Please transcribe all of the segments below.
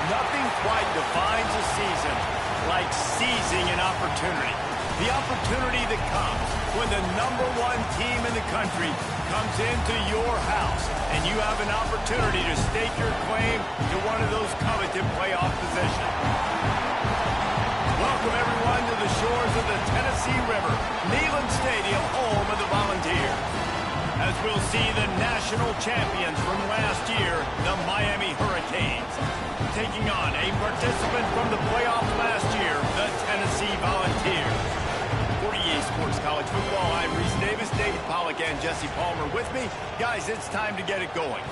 Nothing quite defines a season like seizing an opportunity. The opportunity that comes when the #1 team in the country comes into your house and you have an opportunity to stake your claim to one of those coveted playoff positions. Welcome, everyone, to the shores of the Tennessee River, Neyland Stadium, home of the Volunteers. As we'll see the national champions from last year, the Miami Hurricanes, taking on a participant from the playoffs last year, the Tennessee Volunteers. For EA Sports College Football, I'm Reese Davis, David Pollack, and Jesse Palmer with me. Guys, it's time to get it going.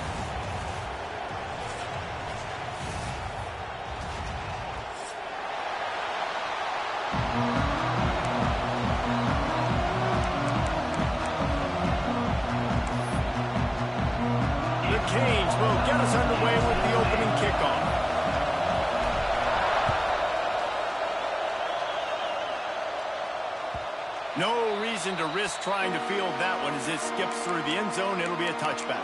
The Canes will get us underway with the opening kickoff. No reason to risk trying to field that one as it skips through the end zone. It'll be a touchback.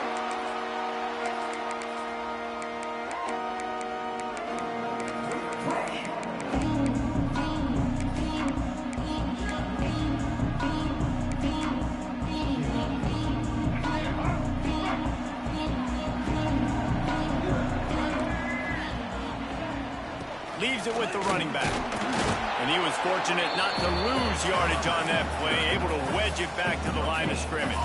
Leaves it with the running back. And he was fortunate not to lose yardage on that play, able to wedge it back to the line of scrimmage.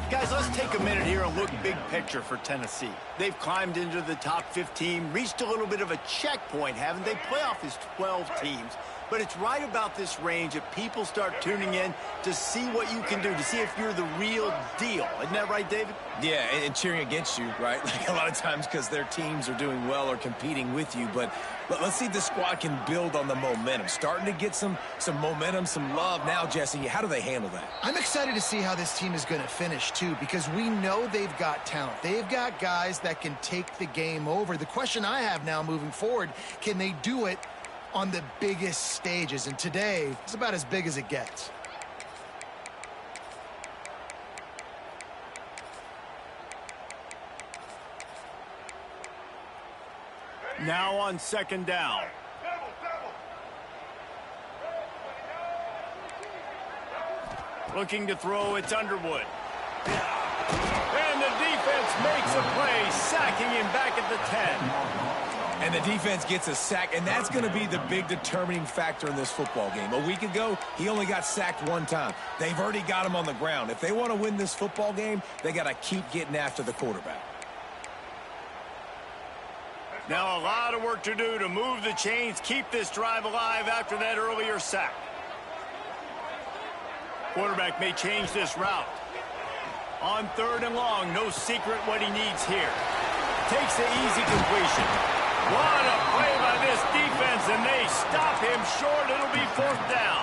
Guys, let's take a minute here and look big picture for Tennessee. They've climbed into the top 15, reached a little bit of a checkpoint, haven't they? Playoff is 12 teams. But it's right about this range that people start tuning in to see what you can do, to see if you're the real deal. Isn't that right, David? Yeah, and cheering against you, right? Like a lot of times because their teams are doing well or competing with you. But let's see if the squad can build on the momentum. Starting to get some momentum, some love. Now, Jesse, how do they handle that? I'm excited to see how this team is going to finish, too, because we know they've got talent. They've got guys that can take the game over. The question I have now moving forward, can they do it on the biggest stages? And today, it's about as big as it gets. Now on second down. Looking to throw, it's Underwood. And the defense makes a play, sacking him back at the 10. And the defense gets a sack, and that's going to be the big determining factor in this football game. A week ago, he only got sacked one time. They've already got him on the ground. If they want to win this football game, they got to keep getting after the quarterback. Now a lot of work to do to move the chains, keep this drive alive after that earlier sack. Quarterback may change this route. On third and long, no secret what he needs here. Takes the easy completion. What a play by this defense, and they stop him short. It'll be fourth down.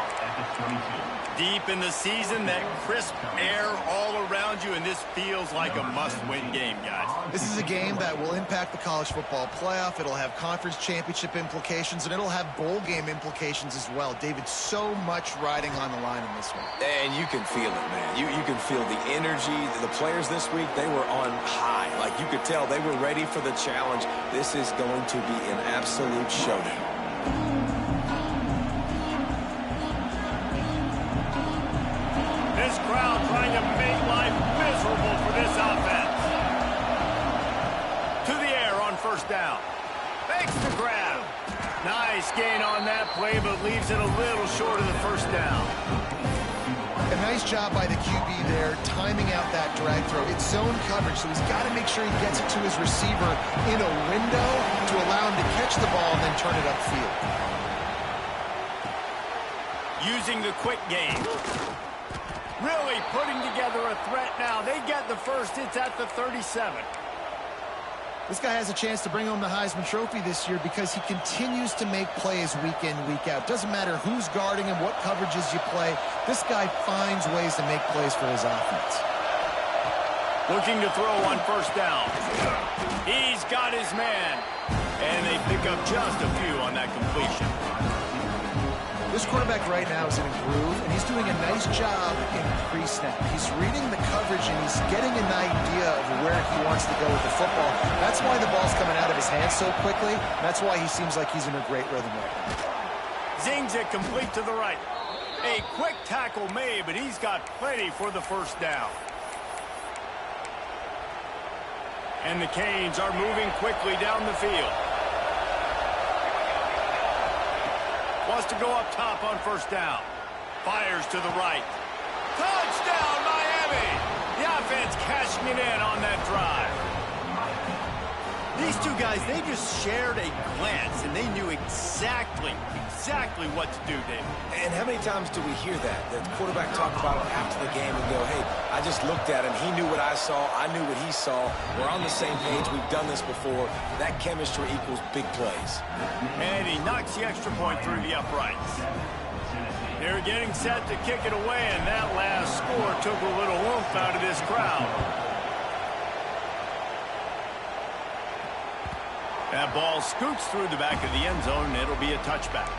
Deep in the season, that crisp air all around you, and this feels like a must-win game, guys. This is a game that will impact the college football playoff. It'll have conference championship implications, and it'll have bowl game implications as well. David, so much riding on the line in this one. And you can feel it, man. You can feel the energy. The players this week, they were on high. Like you could tell, they were ready for the challenge. This is going to be an absolute showdown. This crowd trying to make life miserable for this offense. To the air on first down. Makes the grab. Nice gain on that play, but leaves it a little short of the first down. A nice job by the QB there, timing out that drag throw. It's zone coverage, so he's got to make sure he gets it to his receiver in a window to allow him to catch the ball and then turn it upfield. Using the quick game. Really putting together a threat now. They get the first. It's at the 37. This guy has a chance to bring home the Heisman Trophy this year because he continues to make plays week in, week out. Doesn't matter who's guarding him, what coverages you play. This guy finds ways to make plays for his offense. Looking to throw on first down. He's got his man. And they pick up just a few on that completion. This This quarterback right now is in a groove, and he's doing a nice job in pre-snap. He's reading the coverage, and he's getting an idea of where he wants to go with the football. That's why the ball's coming out of his hands so quickly. That's why he seems like he's in a great rhythm right now. Zings it complete to the right. A quick tackle made, but he's got plenty for the first down. And the Canes are moving quickly down the field. Wants to go up top on first down. Fires to the right. Touchdown, Miami! The offense cashing it in on that drive. These two guys, they just shared a glance, and they knew exactly what to do, David. And how many times do we hear that? The quarterback talk about it after the game and go, hey, I just looked at him. He knew what I saw. I knew what he saw. We're on the same page. We've done this before. That chemistry equals big plays. And he knocks the extra point through the uprights. They're getting set to kick it away, and that last score took a little oomph out of this crowd. That ball scoots through the back of the end zone, and it'll be a touchback.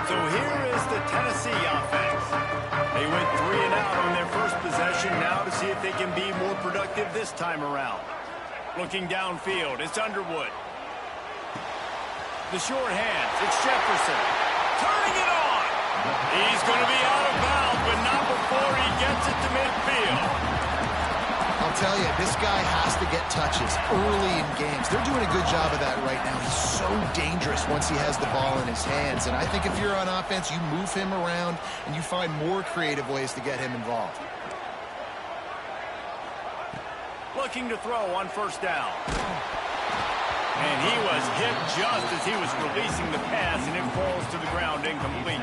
So here is the Tennessee offense. They went 3 and out on their first possession, now to see if they can be more productive this time around. Looking downfield, it's Underwood. The short hands, it's Jefferson. Turning it on. He's going to be out of bounds, but not before he gets it to midfield. I'll tell you, this guy has to get touches early in games. They're doing a good job of that right now. He's so dangerous once he has the ball in his hands. And I think if you're on offense, you move him around and you find more creative ways to get him involved. Looking to throw on first down. And he was hit just as he was releasing the pass, and it falls to the ground incomplete.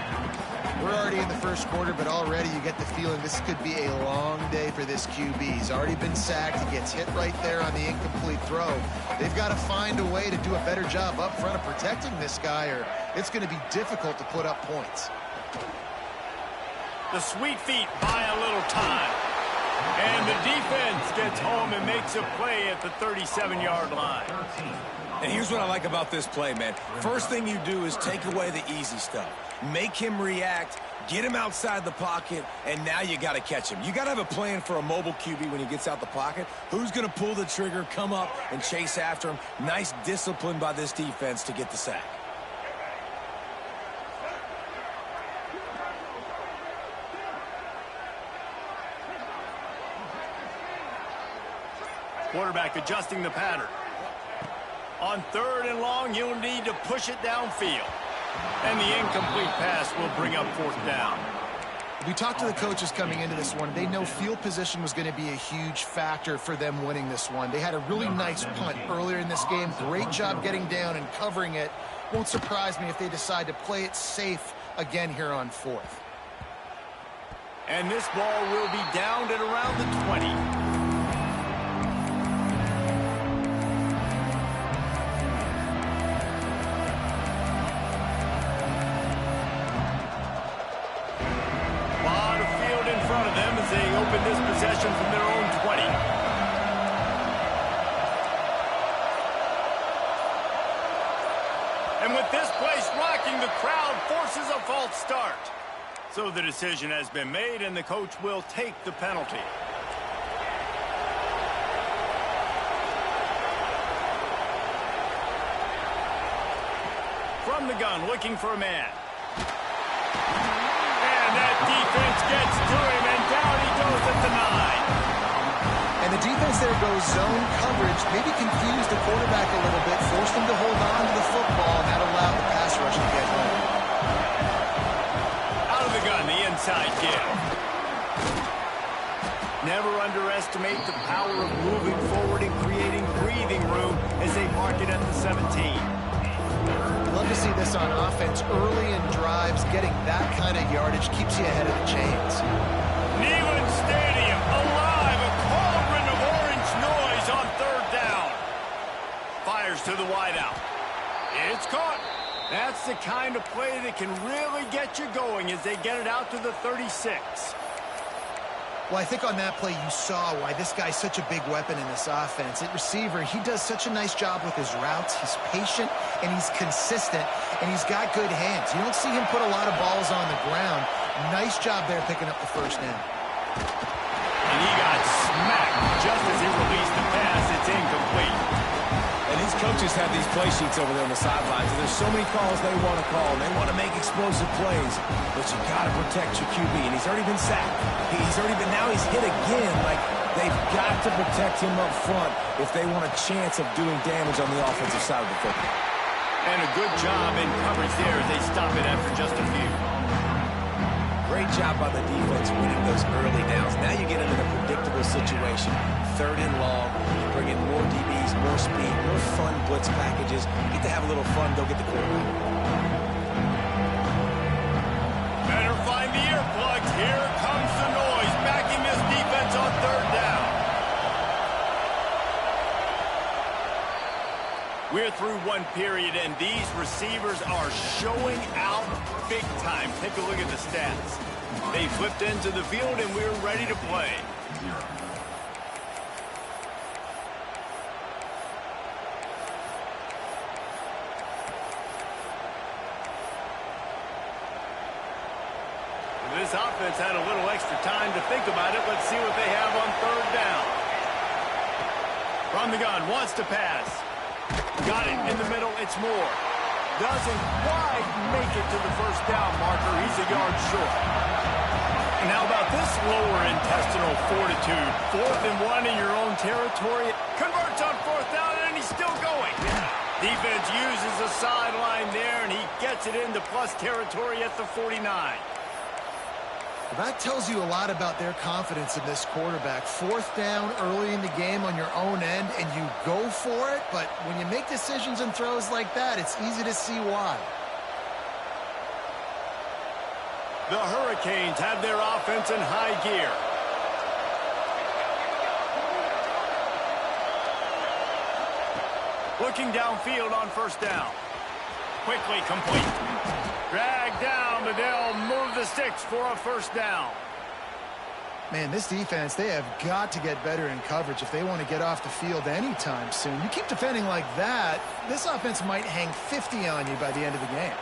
We're already in the first quarter, but already you get the feeling this could be a long day for this QB. He's already been sacked. He gets hit right there on the incomplete throw. They've got to find a way to do a better job up front of protecting this guy, or it's going to be difficult to put up points. The sweet feet buy a little time. And the defense gets home and makes a play at the 37-yard line. And here's what I like about this play, man. First thing you do is take away the easy stuff. Make him react, get him outside the pocket, and now you got to catch him. You got to have a plan for a mobile QB when he gets out the pocket. Who's going to pull the trigger, come up, and chase after him? Nice discipline by this defense to get the sack. Quarterback adjusting the pattern. On 3rd and long, you'll need to push it downfield. And the incomplete pass will bring up 4th down. We talked to the coaches coming into this one. They know field position was going to be a huge factor for them winning this one. They had a really nice punt earlier in this game. Great job getting down and covering it. Won't surprise me if they decide to play it safe again here on 4th. And this ball will be downed at around the 20. They open this possession from their own 20. And with this place rocking, the crowd forces a false start. So the decision has been made, and the coach will take the penalty. From the gun, looking for a man. And that defense gets to him, and down he goes at the 9. And the defense there goes zone coverage, maybe confused the quarterback a little bit, forced him to hold on to the football, and that allowed the pass rush to get home. Out of the gun, the inside give. Never underestimate the power of moving forward and creating breathing room as they mark it at the 17. Love to see this on offense early in drives. Getting that kind of yardage keeps you ahead of the chains. Neyland Stadium alive, a cauldron of orange noise on 3rd down. Fires to the wideout. It's caught. That's the kind of play that can really get you going as they get it out to the 36. Well, I think on that play you saw why this guy's such a big weapon in this offense. At receiver, he does such a nice job with his routes. He's patient, and he's consistent, and he's got good hands. You don't see him put a lot of balls on the ground. Nice job there picking up the first down. And he got smacked just as he released the pass. It's incomplete. And these coaches have these play sheets over there on the sidelines, and there's so many calls they want to call, and they want to make explosive plays, but you got to protect your QB, and he's already been sacked. Now he's hit again. Like, they've got to protect him up front if they want a chance of doing damage on the offensive side of the football. And a good job in coverage there as they stop it after just a few. Great job by the defense winning those early downs. Now you get into the predictable situation. 3rd and long, you bring in more DBs, more speed, more fun blitz packages. You get to have a little fun, go get the quarterback. Better find the earplugs. Here comes the noise, backing this defense on 3rd down. We're through one period, and these receivers are showing out big time. Take a look at the stats. They flipped into the field, and we're ready to play. This offense had a little extra time to think about it. Let's see what they have on 3rd down. From the gun, wants to pass. Got it in the middle, it's Moore. Doesn't quite make it to the 1st down marker. He's a yard short. And how about this lower intestinal fortitude? 4th and 1 in your own territory. Converts on 4th down, and he's still going. Defense uses the sideline there, and he gets it into plus territory at the 49. Well, that tells you a lot about their confidence in this quarterback. 4th down early in the game on your own end, and you go for it, but when you make decisions and throws like that, it's easy to see why. The Hurricanes have their offense in high gear. Looking downfield on 1st down. Quickly complete. Drag down, but they'll move the sticks for a 1st down. Man, this defense, they have got to get better in coverage if they want to get off the field anytime soon. You keep defending like that, this offense might hang 50 on you by the end of the game.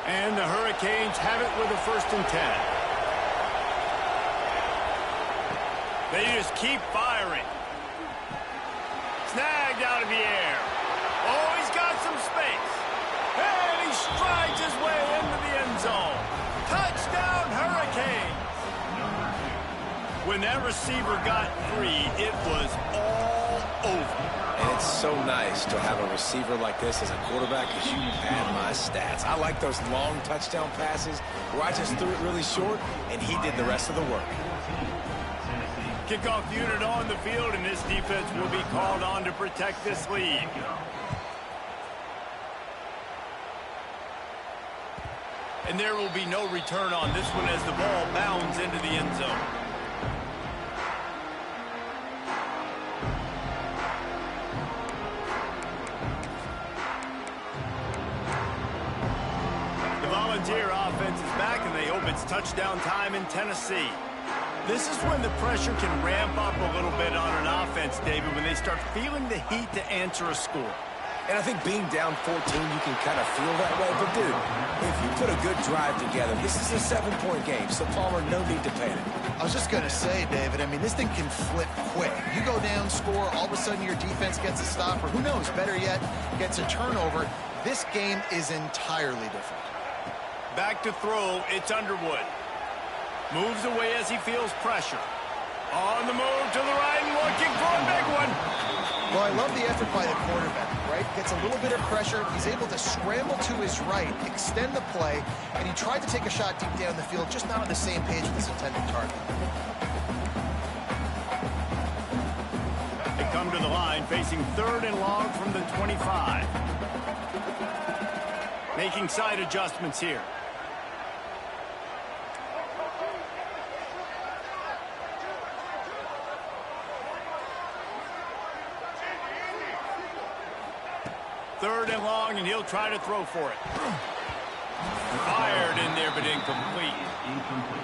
And the Hurricanes have it with a 1st and 10. They just keep firing. Snagged out of the air. Oh, he's got some space. And he strides his way into the end zone. Touchdown, Hurricanes. When that receiver got free, it was all over. And it's so nice to have a receiver like this as a quarterback because you pad my stats. I like those long touchdown passes where I just threw it really short and he did the rest of the work. Kickoff unit on the field, and this defense will be called on to protect this lead. And there will be no return on this one as the ball bounds into the end zone. The Volunteer offense is back, and they hope it's touchdown time in Tennessee. This is when the pressure can ramp up a little bit on an offense, David, when they start feeling the heat to answer a score. And I think being down 14, you can kind of feel that way. But, dude, if you put a good drive together, this is a 7-point game, so Palmer, no need to panic. I was just going to say, David, I mean, this thing can flip quick. You go down, score, all of a sudden your defense gets a stop, or who knows, better yet, gets a turnover. This game is entirely different. Back to throw, it's Underwood. Moves away as he feels pressure. On the move to the right and looking for a big one. Well, I love the effort by the quarterback, right? Gets a little bit of pressure. He's able to scramble to his right, extend the play, and he tried to take a shot deep down the field, just not on the same page with his intended target. They come to the line facing 3rd and long from the 25. Making side adjustments here. Third and long, and he'll try to throw for it. Fired in there, but incomplete.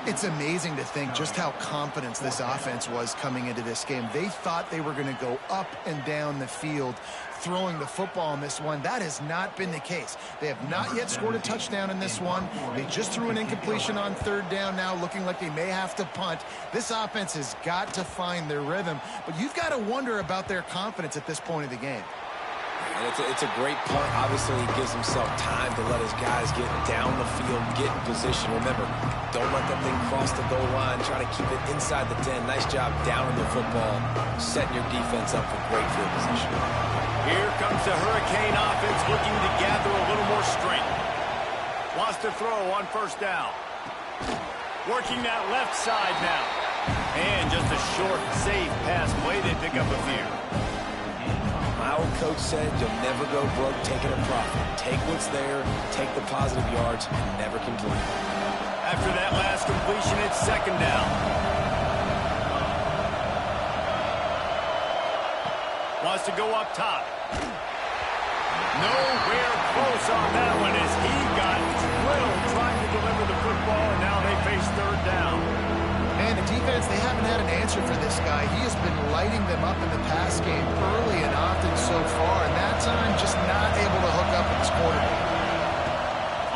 It's amazing to think just how confident this offense was coming into this game. They thought they were going to go up and down the field throwing the football in this one. That has not been the case. They have not yet scored a touchdown in this one. They just threw an incompletion on third down now, looking like they may have to punt. This offense has got to find their rhythm, but you've got to wonder about their confidence at this point of the game. And it's a great punt. Obviously, he gives himself time to let his guys get down the field, get in position. Remember, don't let that thing cross the goal line. Try to keep it inside the 10. Nice job down in the football, setting your defense up for great field position. Here comes the Hurricane offense looking to gather a little more strength. Wants to throw on first down. Working that left side now. And just a short, safe pass play. They pick up a few. My old coach said you'll never go broke taking a profit. Take what's there, take the positive yards, and never complain. After that last completion, it's second down. Wants to go up top. Nowhere close on that one as he got drilled trying to deliver the football, and now they face third down. And the defense, they haven't had an answer for this guy. He has been lighting them up in the pass game early and often so far, and that time just not able to hook up with his quarterback.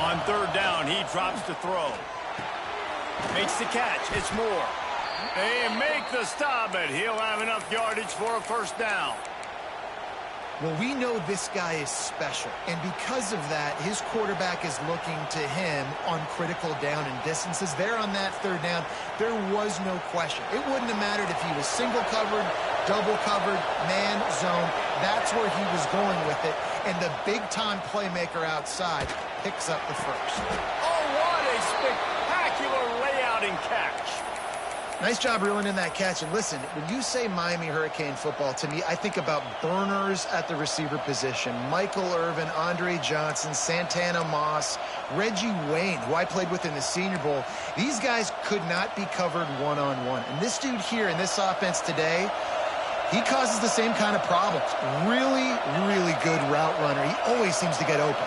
On third down, he drops to throw. Makes the catch. It's Moore. They make the stop, but he'll have enough yardage for a first down. Well, we know this guy is special, and because of that, his quarterback is looking to him on critical down and distances. There on that third down, there was no question. It wouldn't have mattered if he was single covered, double covered, man, zone. That's where he was going with it, and the big-time playmaker outside picks up the first. Oh, what a spectacular layout and catch. Nice job reeling in that catch. And listen, when you say Miami Hurricane football, to me, I think about burners at the receiver position. Michael Irvin, Andre Johnson, Santana Moss, Reggie Wayne, who I played with in the Senior Bowl. These guys could not be covered one-on-one. And this dude here in this offense today, he causes the same kind of problems. Really, really good route runner. He always seems to get open.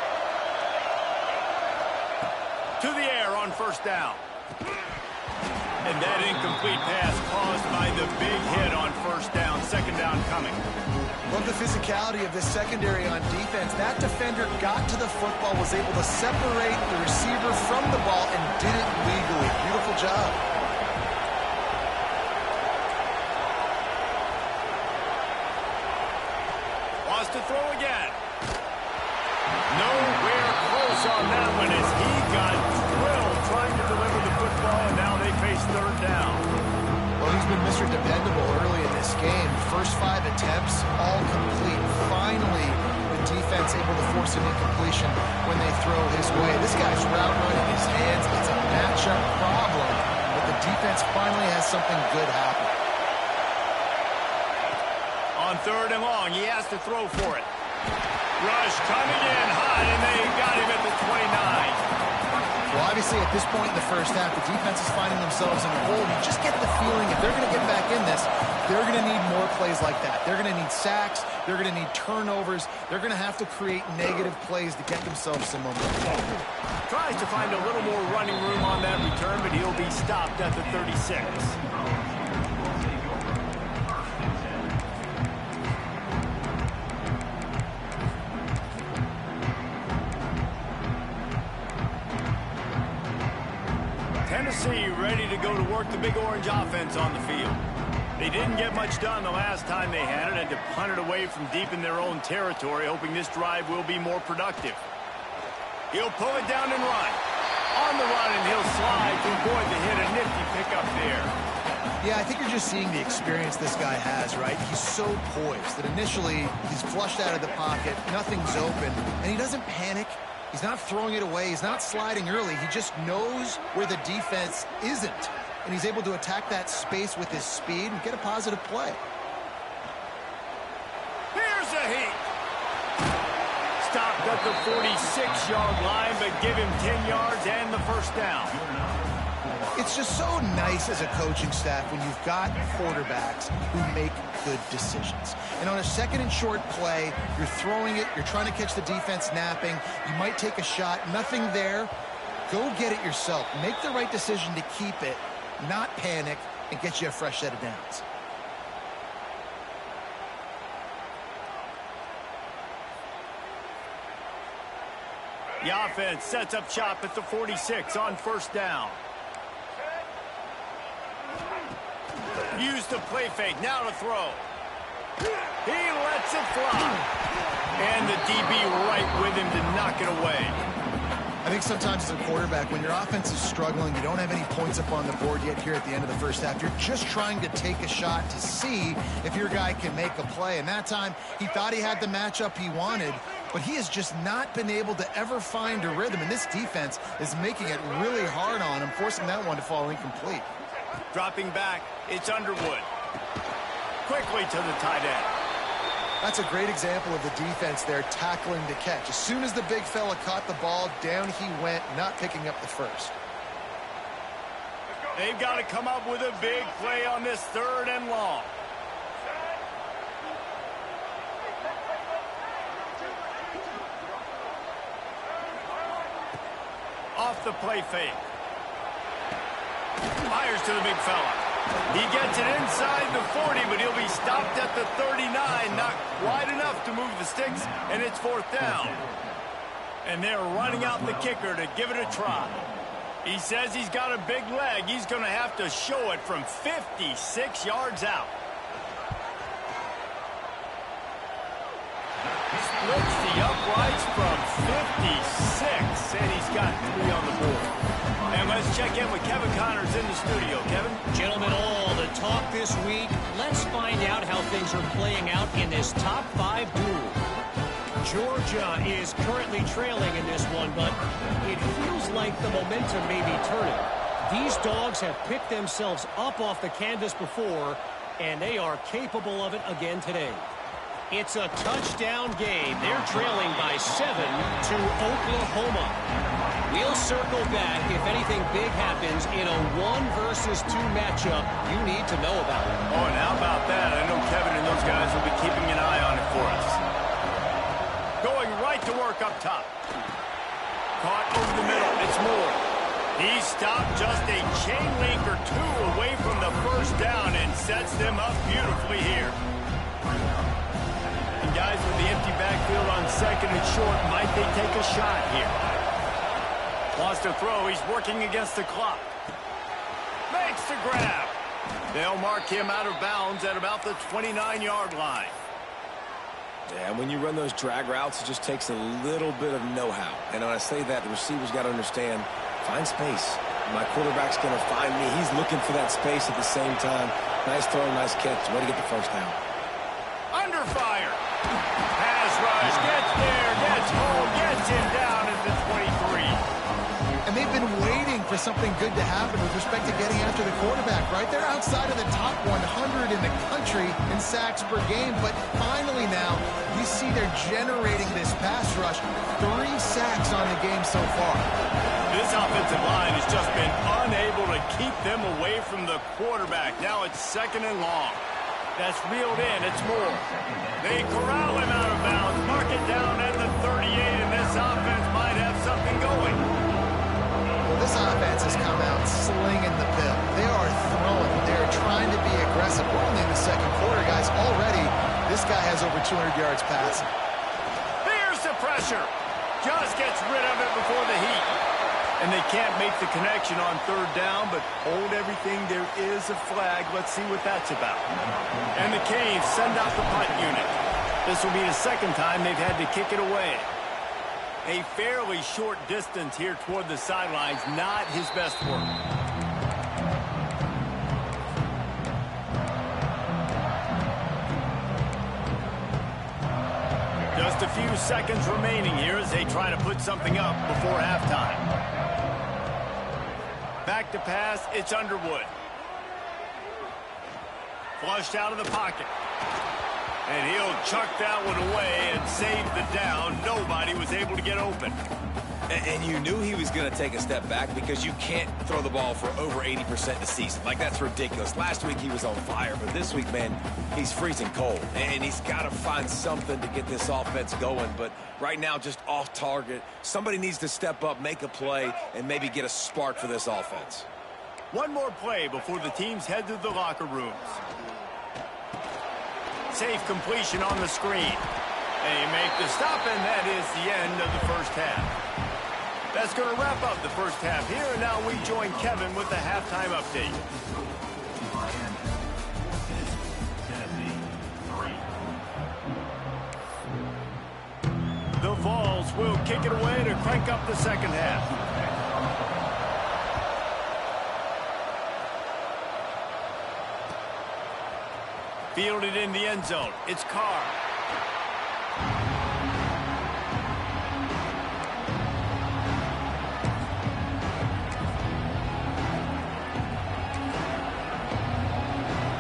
To the air on first down. And that incomplete pass caused by the big hit on first down. Second down coming. Love the physicality of this secondary on defense. That defender got to the football, was able to separate the receiver from the ball, and did it legally. Beautiful job. Wants to throw again. Nowhere close on that one as he got drilled trying to deliver the football, and now they face third down. Well, he's been Mr. Dependable early in this game. First 5 attempts, all complete. Finally, the defense able to force an incompletion when they throw his way. This guy's route running his hands. It's a matchup problem, but the defense finally has something good happen. On third and long, he has to throw for it. Rush coming in high, and they got him at the 29. Well, obviously, at this point in the first half, the defense is finding themselves in a hole. You just get the feeling if they're going to get back in this, they're going to need more plays like that. They're going to need sacks. They're going to need turnovers. They're going to have to create negative plays to get themselves some momentum. Tries to find a little more running room on that return, but he'll be stopped at the 36. Tennessee ready to go to work the Big Orange offense on the field. They didn't get much done the last time they had it, and to punt it away from deep in their own territory, hoping this drive will be more productive. He'll pull it down and run. On the run, and he'll slide to avoid the hit. A nifty pickup there. Yeah, I think you're just seeing the experience this guy has, right? He's so poised that initially he's flushed out of the pocket, nothing's open, and he doesn't panic. He's not throwing it away. He's not sliding early. He just knows where the defense isn't, and he's able to attack that space with his speed and get a positive play. Here's a heat. Stopped at the 46-yard line, but give him 10 yards and the first down. It's just so nice as a coaching staff when you've got quarterbacks who make good decisions. And on a second and short play, you're throwing it, you're trying to catch the defense napping, you might take a shot, nothing there. Go get it yourself. Make the right decision to keep it, not panic, and get you a fresh set of downs. The offense sets up shop at the 46 on first down. Use the play fake. Now to throw. He lets it fly. And the DB right with him to knock it away. I think sometimes as a quarterback, when your offense is struggling, you don't have any points up on the board yet here at the end of the first half. You're just trying to take a shot to see if your guy can make a play. And that time, he thought he had the matchup he wanted, but he has just not been able to ever find a rhythm. And this defense is making it really hard on him, forcing that one to fall incomplete. Dropping back, it's Underwood. Quickly to the tight end. That's a great example of the defense there tackling the catch. As soon as the big fella caught the ball, down he went, not picking up the first. They've got to come up with a big play on this 3rd and long. Off the play fake. Fires to the big fella. He gets it inside the 40, but he'll be stopped at the 39. Not wide enough to move the sticks, and it's 4th down. And they're running out the kicker to give it a try. He says he's got a big leg. He's going to have to show it from 56 yards out. Splits the uprights from 56, and he's got 3 on the board. And let's check in with Kevin Connors in the studio. Kevin? Gentlemen, all the talk this week. Let's find out how things are playing out in this top 5 duel. Georgia is currently trailing in this one, but it feels like the momentum may be turning. These dogs have picked themselves up off the canvas before, and they are capable of it again today. It's a touchdown game. They're trailing by 7 to Oklahoma. We'll circle back if anything big happens in a 1 versus 2 matchup you need to know about. Oh, and how about that? I know Kevin and those guys will be keeping an eye on it for us. Going right to work up top. Caught over the middle. It's Moore. He stopped just a chain link or 2 away from the first down and sets them up beautifully here. And guys, with the empty backfield on 2nd and short, might they take a shot here? Lost a throw. He's working against the clock. Makes the grab. They'll mark him out of bounds at about the 29-yard line. Yeah, when you run those drag routes, it just takes a little bit of know-how. And when I say that, the receiver's got to understand, find space. My quarterback's going to find me. He's looking for that space at the same time. Nice throw, nice catch. Way to get the first down. Under fire. Pass rush. Gets there. Gets home. Gets him down at the 23. And they've been waiting for something good to happen with respect to getting after the quarterback, right? They're outside of the top 100 in the country in sacks per game, but finally now you see they're generating this pass rush. 3 sacks on the game so far. This offensive line has just been unable to keep them away from the quarterback. Now it's 2nd and long. That's reeled in. It's Moore. They corral him out of bounds. Mark it down at the 38, and this offense might have something going. Well, this offense has come out slinging the pill. They are throwing. They are trying to be aggressive. We're only in the 2nd quarter, guys. Already, this guy has over 200 yards passing. There's the pressure. Just gets rid of it before the heat. And they can't make the connection on 3rd down, but hold everything. There is a flag. Let's see what that's about. And the Canes send out the punt unit. This will be the 2nd time they've had to kick it away. A fairly short distance here toward the sidelines. Not his best work. Just a few seconds remaining here as they try to put something up before halftime. Back to pass, it's Underwood. Flushed out of the pocket. And he'll chuck that one away and save the down. Nobody was able to get open. And you knew he was going to take a step back because you can't throw the ball for over 80% the season. Like, that's ridiculous. Last week he was on fire, but this week, man, he's freezing cold. And he's got to find something to get this offense going. But right now, just off target. Somebody needs to step up, make a play, and maybe get a spark for this offense. One more play before the teams head to the locker rooms. Safe completion on the screen. They make the stop, and that is the end of the first half. That's going to wrap up the first half here, and now we join Kevin with the halftime update. The Vols will kick it away to crank up the second half. Fielded in the end zone. It's Carr.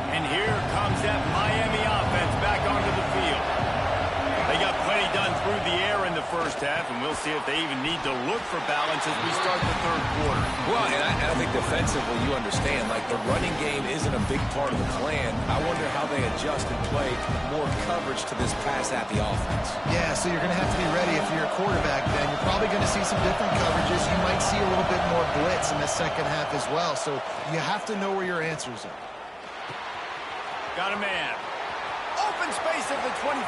And here comes that Miami offense back onto the field. They got plenty done through the air in the first half, and we'll see if they even need to look for balance as we start the third quarter. Well, and I think defensively, you understand, like, the running game isn't a big part of the plan. I wonder how they adjust and play more coverage to this pass-happy offense. Yeah, so you're going to have to be ready if you're a quarterback then. You're probably going to see some different coverages. You might see a little bit more blitz in the second half as well. So you have to know where your answers are. Got a man. Open space at the 25.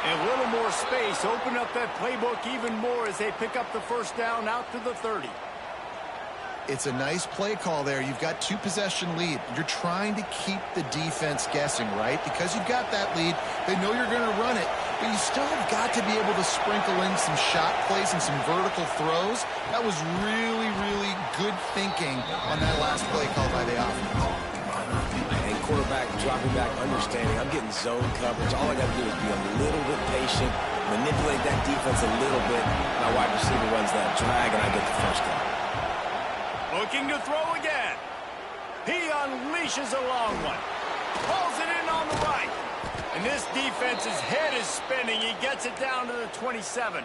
A little more space. Open up that playbook even more as they pick up the first down out to the 30. It's a nice play call there. You've got 2-possession lead. You're trying to keep the defense guessing, right? Because you've got that lead, they know you're going to run it, but you still have got to be able to sprinkle in some shot plays and some vertical throws. That was really, really good thinking on that last play call by the offense. And quarterback dropping back, understanding I'm getting zone coverage. All I got to do is be a little bit patient, manipulate that defense a little bit. My wide receiver runs that drag, and I get the first down. Looking to throw again. He unleashes a long one. Pulls it in on the right. And this defense's head is spinning. He gets it down to the 27.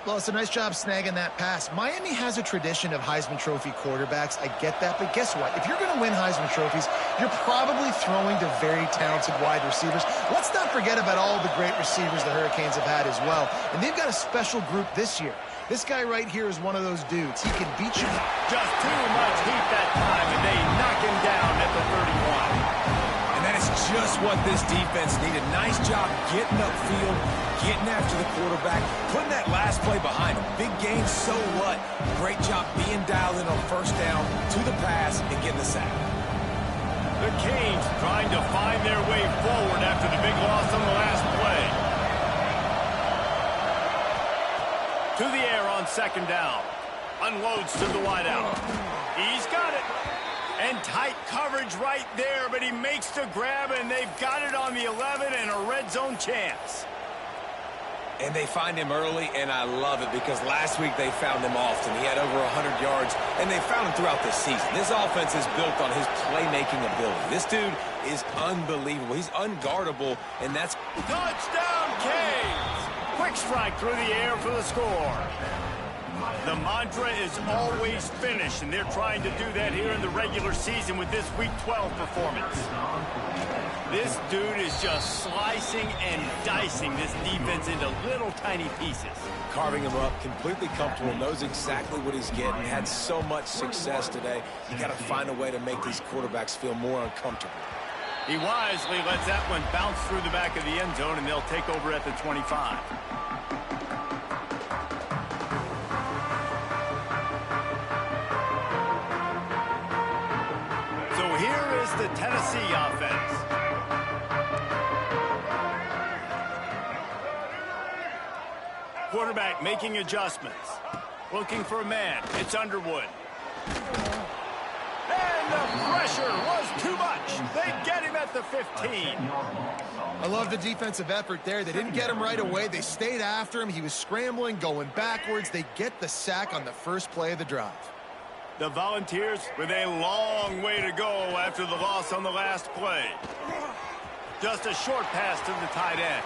Well, it's a nice job snagging that pass. Miami has a tradition of Heisman Trophy quarterbacks. I get that, but guess what? If you're going to win Heisman Trophies, you're probably throwing to very talented wide receivers. Let's not forget about all the great receivers the Hurricanes have had as well. And they've got a special group this year. This guy right here is one of those dudes. He can beat you. Just too much heat that time, and they knock him down at the 31. And that is just what this defense needed. Nice job getting upfield, getting after the quarterback, putting that last play behind him. Big gain, so what? Great job being dialed in on first down to the pass and getting the sack. The Canes trying to find their way forward after the big loss on the last play. To the air on second down. Unloads to the wideout. He's got it. And tight coverage right there, but he makes the grab, and they've got it on the 11 and a red zone chance. And they find him early, and I love it because last week they found him often. He had over 100 yards, and they found him throughout the season. This offense is built on his playmaking ability. This dude is unbelievable. He's unguardable, and that's... Touchdown, Canes! Quick strike through the air for the score. The mantra is always finish, and they're trying to do that here in the regular season with this Week 12 performance. This dude is just slicing and dicing this defense into little tiny pieces. Carving him up, completely comfortable, knows exactly what he's getting, had so much success today. You got to find a way to make these quarterbacks feel more uncomfortable. He wisely lets that one bounce through the back of the end zone, and they'll take over at the 25. So here is the Tennessee offense. Quarterback making adjustments. Looking for a man. It's Underwood. And the pressure was too much. They get him at the 15. I love the defensive effort there. They didn't get him right away. They stayed after him. He was scrambling, going backwards. They get the sack on the first play of the drive. The Volunteers with a long way to go after the loss on the last play. Just a short pass to the tight end.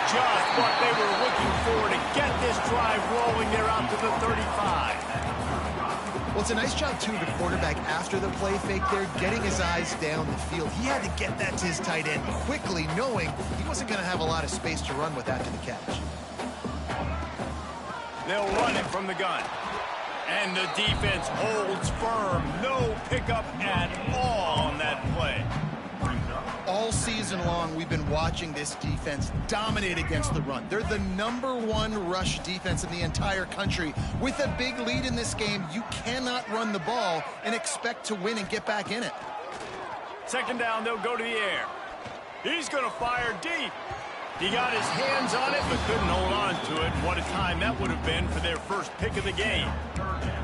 Just what they were looking for to get this drive rolling. They're out to the 35. Well, it's a nice job, too, of the quarterback after the play fake there, getting his eyes down the field. He had to get that to his tight end quickly, knowing he wasn't going to have a lot of space to run with after the catch. They'll run it from the gun. And the defense holds firm. No pickup at all on that play. All season long, we've been watching this defense dominate against the run. They're the #1 rush defense in the entire country. With a big lead in this game, you cannot run the ball and expect to win and get back in it. Second down, they'll go to the air. He's going to fire deep. He got his hands on it, but couldn't hold on to it. What a time that would have been for their first pick of the game.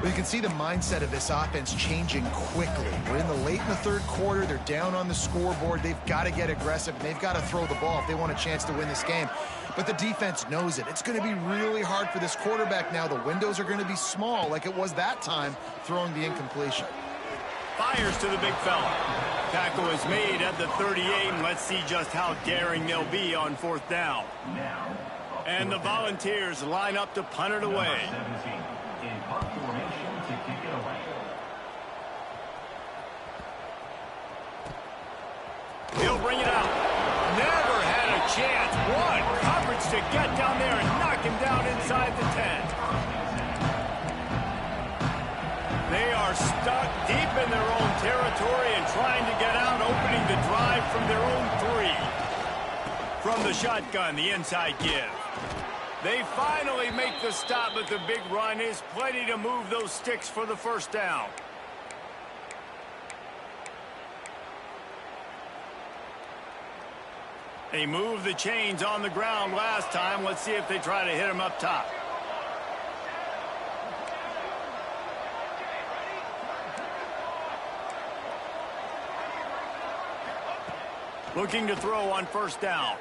Well, you can see the mindset of this offense changing quickly. We're in the late in the third quarter. They're down on the scoreboard. They've got to get aggressive. They've got to throw the ball if they want a chance to win this game. But the defense knows it. It's going to be really hard for this quarterback now. The windows are going to be small like it was that time throwing the incompletion. Fires to the big fella. Tackle is made at the 38, and let's see just how daring they'll be on fourth down. And the Volunteers line up to punt it away. He'll bring it out. Never had a chance. One coverage to get down there and knock him down inside the 10. They are stuck deep in their own territory and trying to get out, opening the drive from their own 3. From the shotgun, the inside give. They finally make the stop, but the big run is plenty to move those sticks for the first down. They moved the chains on the ground last time. Let's see if they try to hit them up top. Looking to throw on first down.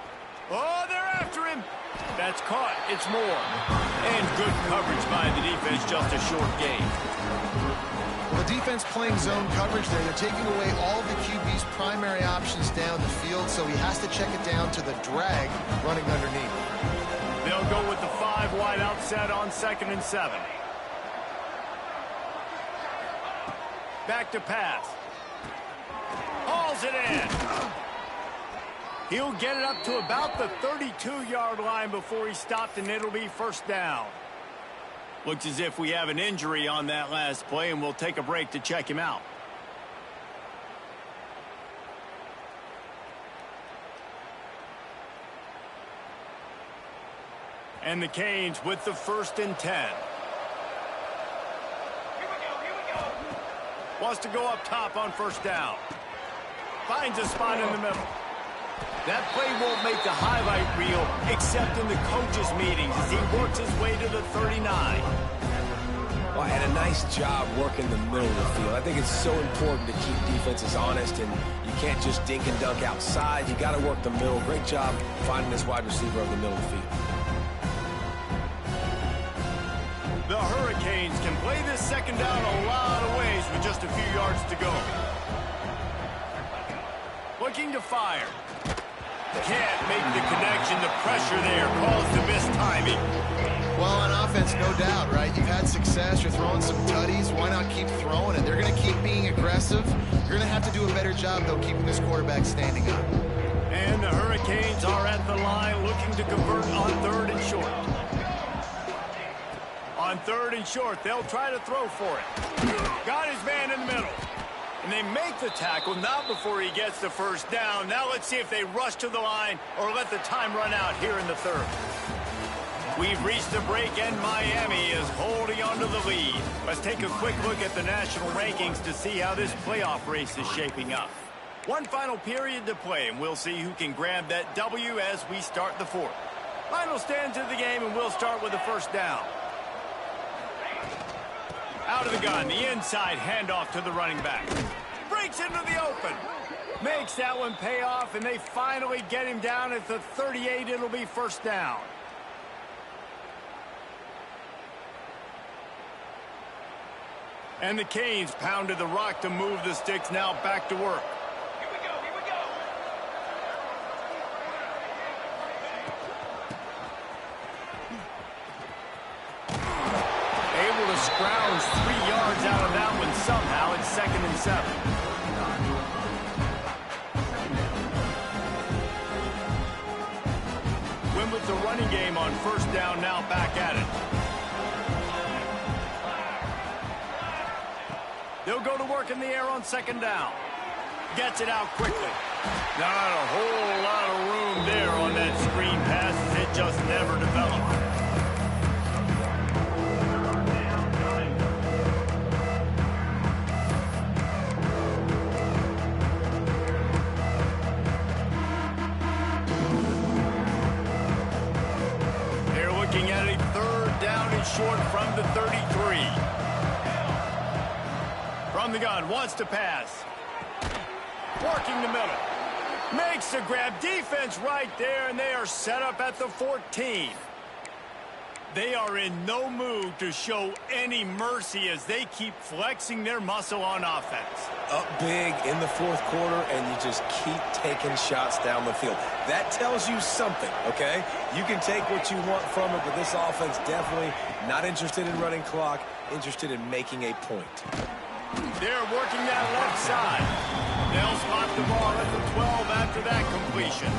Oh, they're after him. That's caught. It's more. And good coverage by the defense, just a short gain. Well, the defense playing zone coverage there. They're taking away all the QB's primary options down the field, so he has to check it down to the drag running underneath. They'll go with the 5 wide out set on 2nd and 7. Back to pass. Hauls it in. He'll get it up to about the 32-yard line before he stopped, and it'll be first down. Looks as if we have an injury on that last play, and we'll take a break to check him out. And the Canes with the 1st and 10. Wants to go up top on first down. Finds a spot in the middle. That play won't make the highlight reel except in the coaches' meetings as he works his way to the 39. Well, and a nice job working the middle of the field. I think it's so important to keep defenses honest, and you can't just dink and dunk outside. You got to work the middle. Great job finding this wide receiver over the middle of the field. The Hurricanes can play this second down a lot of ways with just a few yards to go. Looking to fire. Can't make the connection. The pressure there caused the mistiming. Well, on offense, no doubt, right? You've had success. You're throwing some tutties. Why not keep throwing it? They're going to keep being aggressive. You're going to have to do a better job, though, keeping this quarterback standing up. And the Hurricanes are at the line looking to convert on 3rd and short. On 3rd and short, they'll try to throw for it. Got his man in the middle. And they make the tackle, not before he gets the first down. Now let's see if they rush to the line or let the time run out here in the 3rd. We've reached the break, and Miami is holding onto the lead. Let's take a quick look at the national rankings to see how this playoff race is shaping up. One final period to play, and we'll see who can grab that W as we start the 4th. Final stands of the game, and we'll start with the first down. Out of the gun, the inside handoff to the running back. Breaks into the open. Makes that one pay off, and they finally get him down at the 38. It'll be first down. And the Canes pounded the rock to move the sticks. Now back to work. and 7. Win with the running game on first down, now back at it. They'll go to work in the air on second down. Gets it out quickly. Not a whole lot of room there on that screen pass. It just never developed. They're looking at a third down and short from the 33. From the gun, wants to pass. Working the middle. Makes the grab. Defense right there, and they are set up at the 14. They are in no mood to show any mercy as they keep flexing their muscle on offense. Up big in the fourth quarter, and you just keep taking shots down the field. That tells you something, okay? You can take what you want from it, but this offense definitely not interested in running clock, interested in making a point. They're working that left side. They'll spot the ball at the 12 after that completion.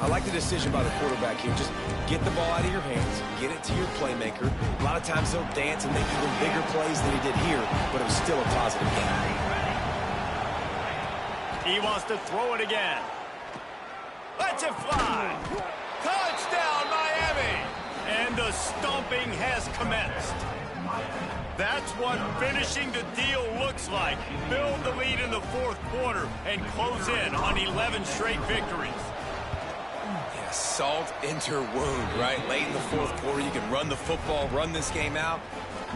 I like the decision by the quarterback here. Just get the ball out of your hands, get it to your playmaker. A lot of times they'll dance and make even bigger plays than he did here, but it was still a positive game. He wants to throw it again. Lets it fly. Touchdown, Miami! And the stomping has commenced. That's what finishing the deal looks like. Build the lead in the fourth quarter and close in on 11 straight victories. Yeah, salt into wound, right? Late in the fourth quarter, you can run the football, run this game out.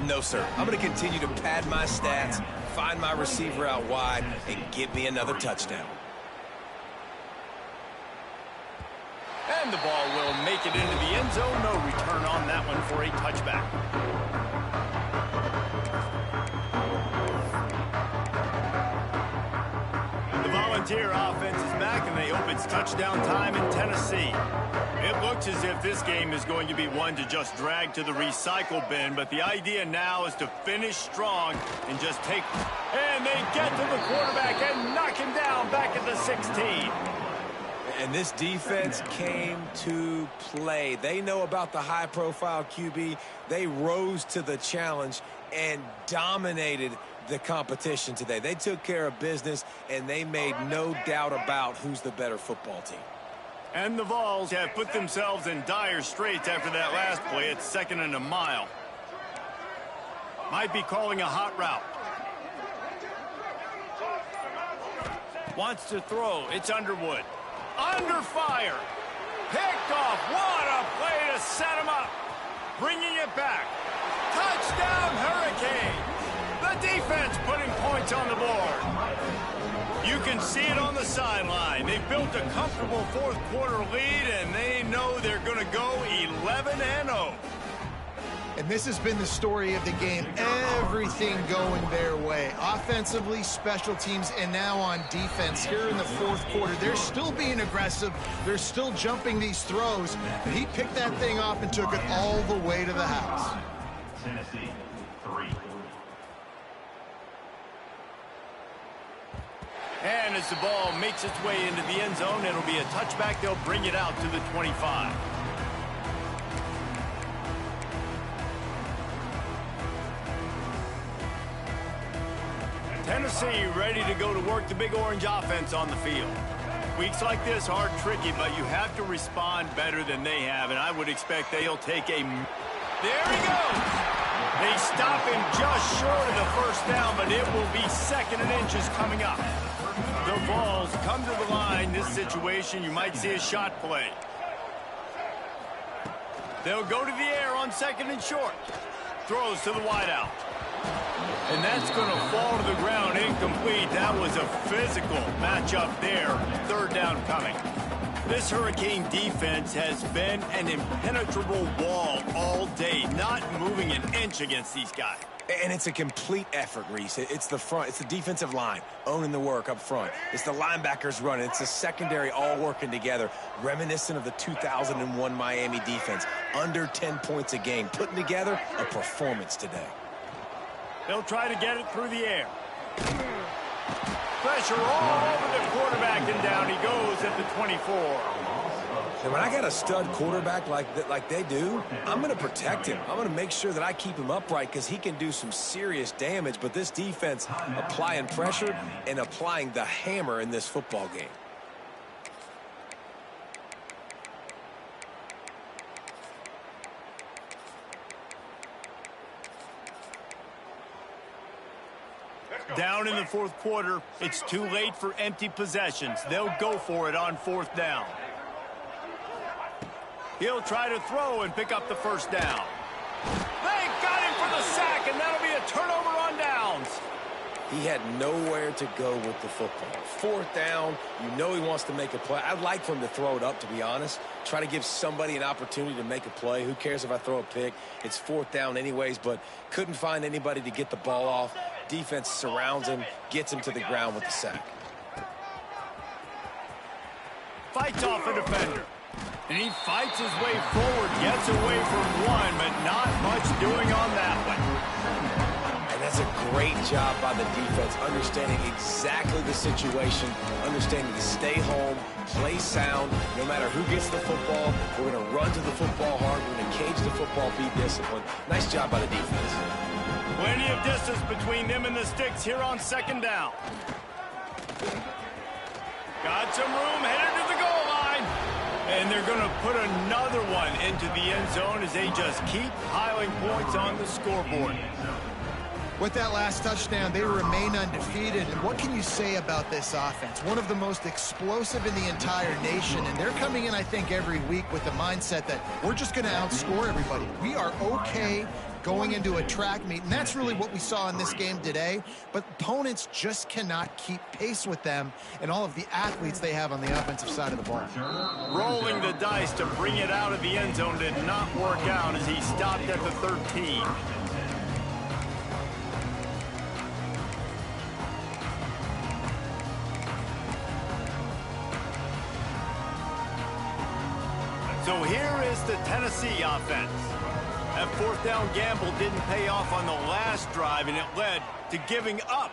No, sir. I'm going to continue to pad my stats, find my receiver out wide, and get me another touchdown. And the ball will make it into the end zone. No return on that one for a touchback. Volunteer offense is back, and they hope it's touchdown time in Tennessee. It looks as if this game is going to be one to just drag to the recycle bin, but the idea now is to finish strong and just take... And they get to the quarterback and knock him down back at the 16. And this defense came to play. They know about the high-profile QB. They rose to the challenge and dominated the competition today. They took care of business, and they made no doubt about who's the better football team. And the Vols have put themselves in dire straits after that last play. It's 2nd and a mile. Might be calling a hot route. Wants to throw. It's Underwood. Under fire. Picked off. What a play to set him up. Bringing it back. Touchdown, Hurricane. The defense putting points on the board. You can see it on the sideline. They've built a comfortable fourth quarter lead, and they know they're going to go 11-0. And this has been the story of the game. Everything going their way. Offensively, special teams, and now on defense here in the fourth quarter. They're still being aggressive. They're still jumping these throws. But he picked that thing off and took it all the way to the house. Tennessee, 3. And as the ball makes its way into the end zone, it'll be a touchback. They'll bring it out to the 25. Tennessee ready to go to work the Big Orange offense on the field. Weeks like this are tricky, but you have to respond better than they have, and I would expect they'll take a... There he goes! They stop him just short of the first down, but it will be 2nd and inches coming up. The Vols come to the line. This situation, you might see a shot play. They'll go to the air on 2nd and short. Throws to the wideout. And that's going to fall to the ground incomplete. That was a physical matchup there. 3rd down coming. This Hurricane defense has been an impenetrable wall all day, not moving an inch against these guys. And it's a complete effort, Reese. It's the front. It's the defensive line owning the work up front. It's the linebackers running. It's the secondary all working together, reminiscent of the 2001 Miami defense. Under 10 points a game, putting together a performance today. They'll try to get it through the air. Pressure all over the quarterback, and down he goes at the 24. And when I got a stud quarterback like they do, I'm going to protect him. I'm going to make sure that I keep him upright because he can do some serious damage. But this defense applying pressure and applying the hammer in this football game. Down in the fourth quarter, it's too late for empty possessions. They'll go for it on fourth down. He'll try to throw and pick up the first down. They got him for the sack, and that'll be a turnover on downs. He had nowhere to go with the football. Fourth down, you know he wants to make a play. I'd like for him to throw it up, to be honest. Try to give somebody an opportunity to make a play. Who cares if I throw a pick? It's fourth down anyways, but couldn't find anybody to get the ball off. Defense surrounds him, gets him to the ground with the sack. Fights off a defender. And he fights his way forward, gets away from one, but not much doing on that one. And that's a great job by the defense, understanding exactly the situation, understanding to stay home, play sound. No matter who gets the football, we're going to run to the football hard. We're going to cage the football, be disciplined. Nice job by the defense. Plenty of distance between them and the sticks here on second down. Got some room, headed to the goal line. And they're going to put another one into the end zone as they just keep piling points on the scoreboard. With that last touchdown, they remain undefeated. And what can you say about this offense? One of the most explosive in the entire nation. And they're coming in, I think, every week with the mindset that we're just going to outscore everybody. We are okay going into a track meet. And that's really what we saw in this game today. But opponents just cannot keep pace with them and all of the athletes they have on the offensive side of the ball. Rolling the dice to bring it out of the end zone did not work out as he stopped at the 13. So here is the Tennessee offense. That fourth down gamble didn't pay off on the last drive, and it led to giving up.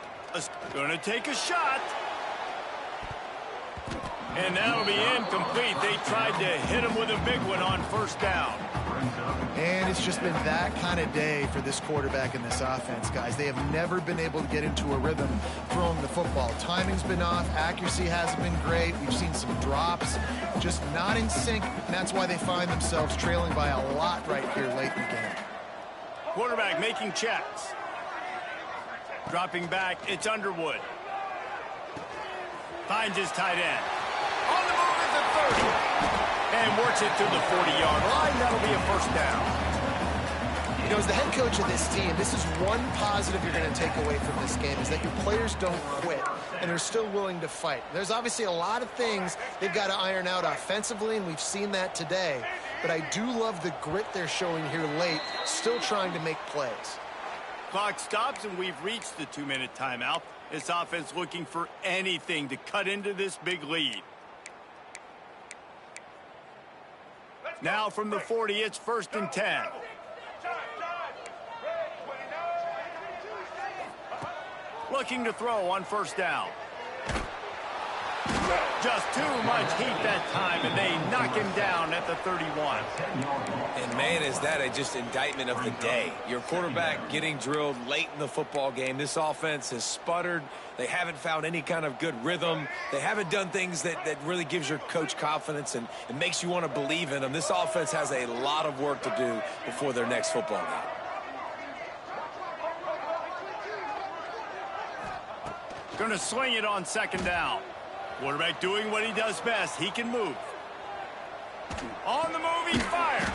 Going to take a shot. And that'll be incomplete. They tried to hit him with a big one on first down. And it's just been that kind of day for this quarterback and this offense, guys. They have never been able to get into a rhythm throwing the football. Timing's been off. Accuracy hasn't been great. We've seen some drops. Just not in sync. And that's why they find themselves trailing by a lot right here late in the game. Quarterback making checks. Dropping back, it's Underwood. Finds his tight end. On the move at the 30. And works it to the 40-yard line. That'll be a first down. You know, as the head coach of this team, this is one positive you're going to take away from this game, is that your players don't quit, and they're still willing to fight. There's obviously a lot of things they've got to iron out offensively, and we've seen that today. But I do love the grit they're showing here late, still trying to make plays. Clock stops, and we've reached the 2-minute timeout. This offense looking for anything to cut into this big lead. Now from the 40, it's 1st and 10. Looking to throw on first down. Just too much heat that time, and they knock him down at the 31. And, man, is that just indictment of the day. Your quarterback getting drilled late in the football game. This offense has sputtered. They haven't found any kind of good rhythm. They haven't done things that really gives your coach confidence and it makes you want to believe in them. This offense has a lot of work to do before their next football game. Going to swing it on second down. Quarterback doing what he does best. He can move. On the move, he fires.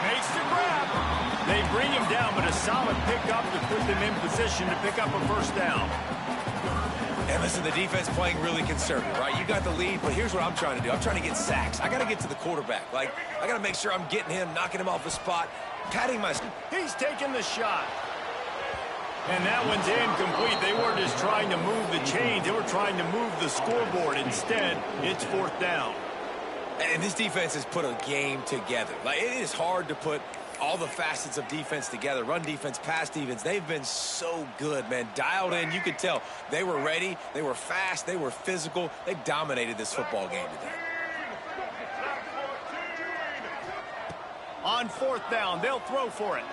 Makes the grab. They bring him down, but a solid pickup to put them in position to pick up a first down. And listen, the defense playing really conservative, right? You got the lead, but here's what I'm trying to do. I'm trying to get sacks. I got to get to the quarterback. Like, I got to make sure I'm getting him, knocking him off the spot, patting my... He's taking the shot. And that one's incomplete. They weren't just trying to move the chains. They were trying to move the scoreboard. Instead, it's fourth down. And this defense has put a game together. Like, it is hard to put all the facets of defense together, run defense, pass defense, they've been so good, man. Dialed in, you could tell they were ready, they were fast, they were physical. They dominated this football game today. On 4th down, they'll throw for it.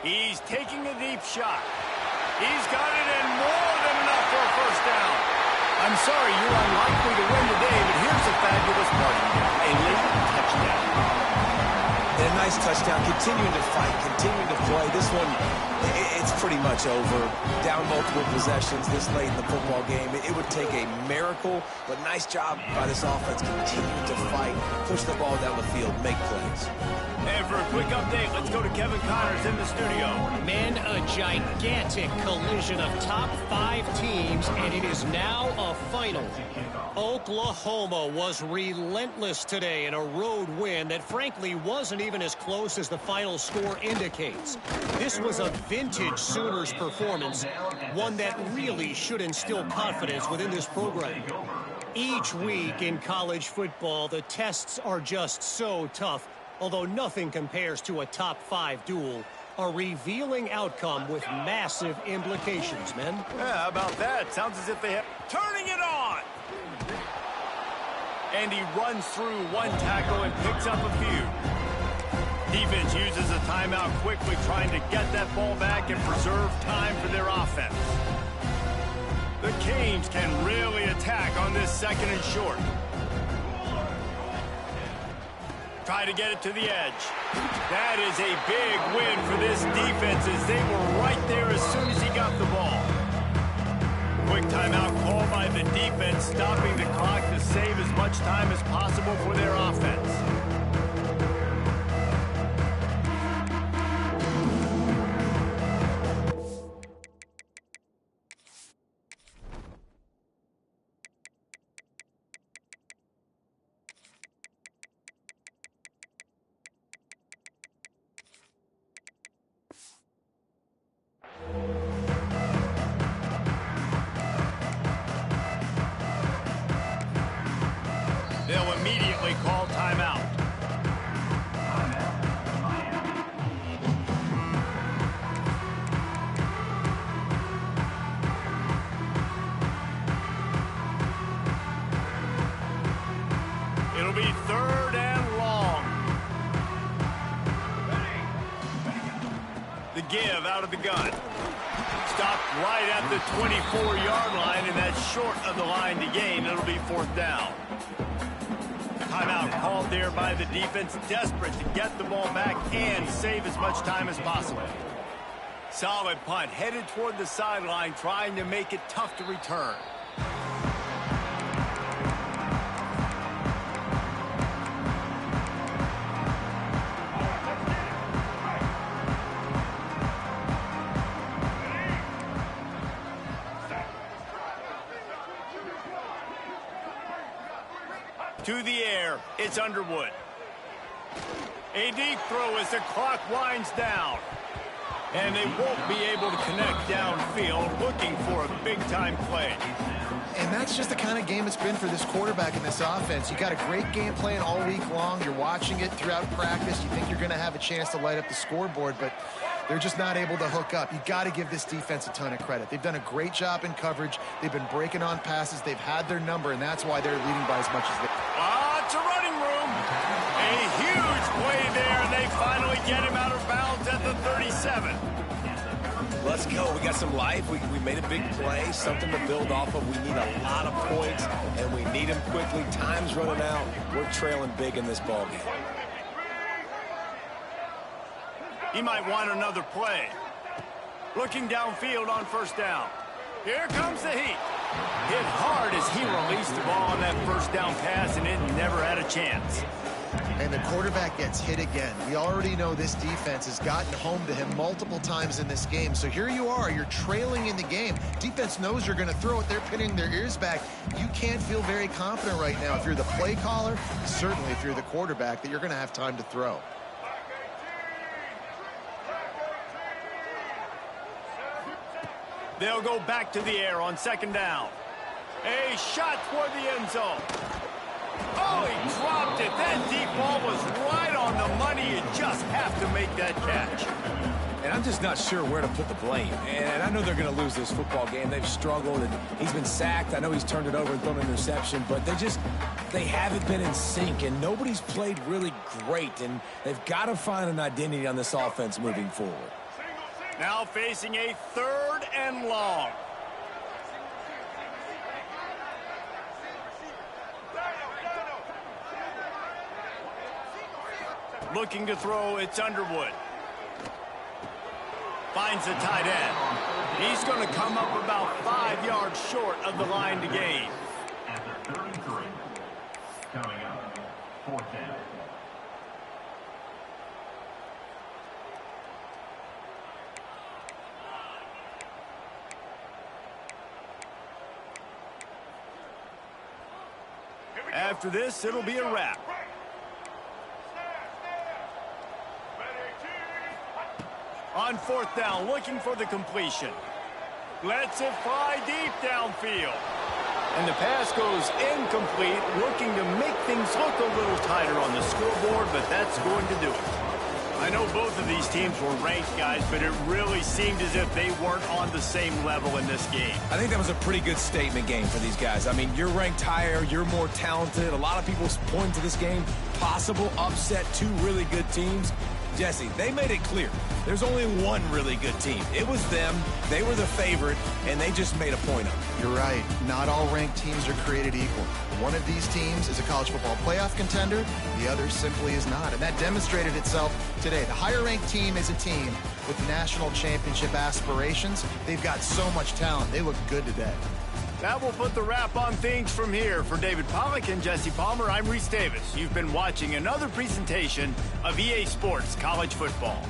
He's taking a deep shot. He's got it in more than enough for a first down. I'm sorry, you're unlikely to win today, but here's a fabulous part of the game. A late touchdown. And a nice touchdown, continuing to fight, continuing to play. This one, it's pretty much over. Down multiple possessions this late in the football game. It would take a miracle, but nice job by this offense continuing to fight, push the ball down the field, make plays. And for a quick update, let's go to Kevin Connors in the studio. Men, a gigantic collision of top 5 teams, and it is now a final. Oklahoma was relentless today in a road win that frankly wasn't even as close as the final score indicates. This was a vintage Sooners performance, one that really should instill confidence within this program. Each week in college football, the tests are just so tough. Although nothing compares to a top 5 duel, a revealing outcome with massive implications, men. Yeah, how about that? Sounds as if they have... Turning it on! And he runs through one tackle and picks up a few. Defense uses a timeout quickly, trying to get that ball back and preserve time for their offense. The Canes can really attack on this 2nd and short. Try to get it to the edge. That is a big win for this defense as they were right there as soon as he got the ball. Quick timeout call by the defense, stopping the clock to save as much time as possible for their offense. They'll immediately call timeout. It'll be 3rd and long. The give out of the gun. Stopped right at the 24-yard line, and that's short of the line to gain. It'll be 4th down. Timeout called there by the defense, desperate to get the ball back and save as much time as possible. Solid punt, headed toward the sideline, trying to make it tough to return. To the air, it's Underwood. A deep throw as the clock winds down. And they won't be able to connect downfield, looking for a big-time play. And that's just the kind of game it's been for this quarterback in this offense. You got a great game plan all week long. You're watching it throughout practice. You think you're going to have a chance to light up the scoreboard, but they're just not able to hook up. You got to give this defense a ton of credit. They've done a great job in coverage. They've been breaking on passes. They've had their number, and that's why they're leading by as much as they... Lots of running room. A huge play there, and they finally get him out of bounds at the 37. Let's go. We got some life. We made a big play, something to build off of. We need a lot of points, and we need them quickly. Time's running out. We're trailing big in this ballgame. He might want another play. Looking downfield on 1st down. Here comes the heat. Hit hard as he released the ball on that 1st down pass, and it never had a chance. And the quarterback gets hit again. We already know this defense has gotten home to him multiple times in this game. So here you are, you're trailing in the game. Defense knows you're going to throw it. They're pinning their ears back. You can't feel very confident right now if you're the play caller, certainly if you're the quarterback, that you're going to have time to throw. They'll go back to the air on 2nd down. A shot toward the end zone. Oh, he dropped it. That deep ball was right on the money. You just have to make that catch. And I'm just not sure where to put the blame. And I know they're going to lose this football game. They've struggled, and he's been sacked. I know he's turned it over and thrown an interception, but they haven't been in sync, and nobody's played really great, and they've got to find an identity on this offense moving forward. Now facing a 3rd and long. Looking to throw, it's Underwood. Finds the tight end. He's going to come up about 5 yards short of the line to gain. At the 33. Coming up, 4th down. After this, it'll be a wrap. On 4th down, looking for the completion. Lets it fly deep downfield. And the pass goes incomplete, looking to make things look a little tighter on the scoreboard, but that's going to do it. I know both of these teams were ranked, guys, but it really seemed as if they weren't on the same level in this game. I think that was a pretty good statement game for these guys. I mean, you're ranked higher, you're more talented. A lot of people point to this game, possible upset, 2 really good teams. Jesse, they made it clear. There's only one really good team. It was them. They were the favorite, and they just made a point of it. You're right. Not all ranked teams are created equal. One of these teams is a college football playoff contender. The other simply is not. And that demonstrated itself today. The higher-ranked team is a team with national championship aspirations. They've got so much talent. They look good today. That will put the wrap on things from here. For David Pollack and Jesse Palmer, I'm Reese Davis. You've been watching another presentation of EA Sports College Football.